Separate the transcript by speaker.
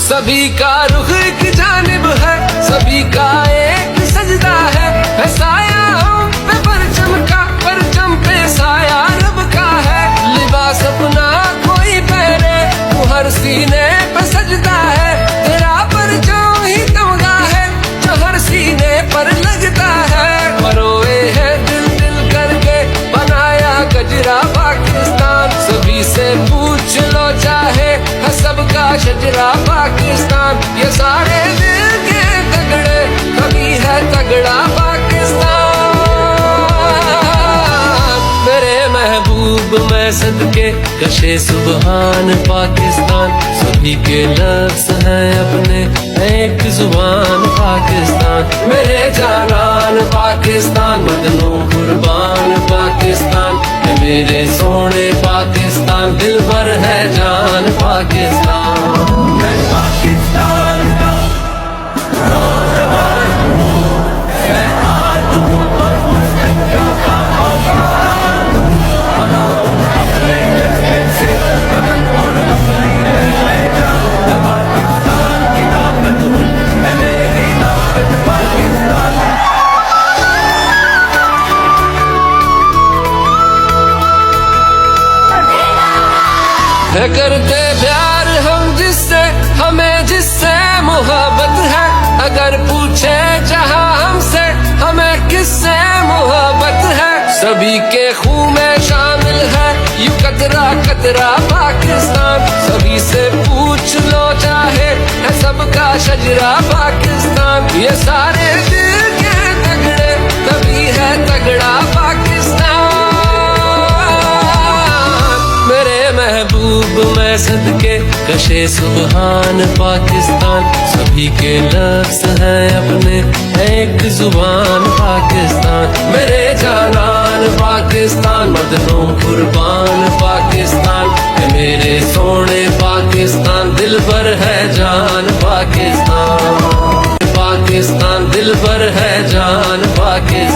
Speaker 1: सभी का रुख एक जानिब है, सभी का एक सजदा है साया हम पे परचम का, परचम पे साया रब का है। लिबास अपना कोई पहने, तू हर सीने पे सजदा है, तेरा परचम ही तमगा है जो हर सीने पर लगता है। मरोए है दिल दिल करके बनाया गजरा पाकिस्तान, सभी से पूछ लो चाहे है सबका शजरा पाकिस्तान। ये सारे दिल के तगड़े कभी है तगड़ा पाकिस्तान। मेरे महबूब मैं सदके कशे सुबहान पाकिस्तान, सभी के लफ्ज़ हैं अपने एक जुबान पाकिस्तान। मेरे जानान पाकिस्तान, बदनों कुर्बान पाकिस्तान, मेरे सोने पाकिस्तान, दिल भर है जान पाकिस्तान। मैं पाकिस्तान का नौजवान हूँ, मैं आज हूँ का पाकिस्तान, बनाऊँ अपने जज्बे से वतन और अपनी पहचान। पाकिस्तान की ताकत हूँ, मैं मेरी ताकत पाकिस्तान। है करते प्यार हम जिससे, हमें जिससे मोहब्बत है। अगर पूछे जहां हमसे हमें किससे मोहब्बत है, सभी के खून में शामिल है यू कतरा कतरा पाकिस्तान। सभी से पूछ लो चाहे है सबका शजरा पाकिस्तान। ये सारे दिल के तगड़े तभी है तगड़ा पाकिस्तान। महबूब मैं सदके कशे सुबहान पाकिस्तान, सभी के लफ्ज़ हैं अपने एक जुबान पाकिस्तान। मेरे जानान पाकिस्तान, बदनों कुर्बान पाकिस्तान, मेरे सोने पाकिस्तान, दिल भर है जान पाकिस्तान। पाकिस्तान दिल भर है जान पाकिस्तान।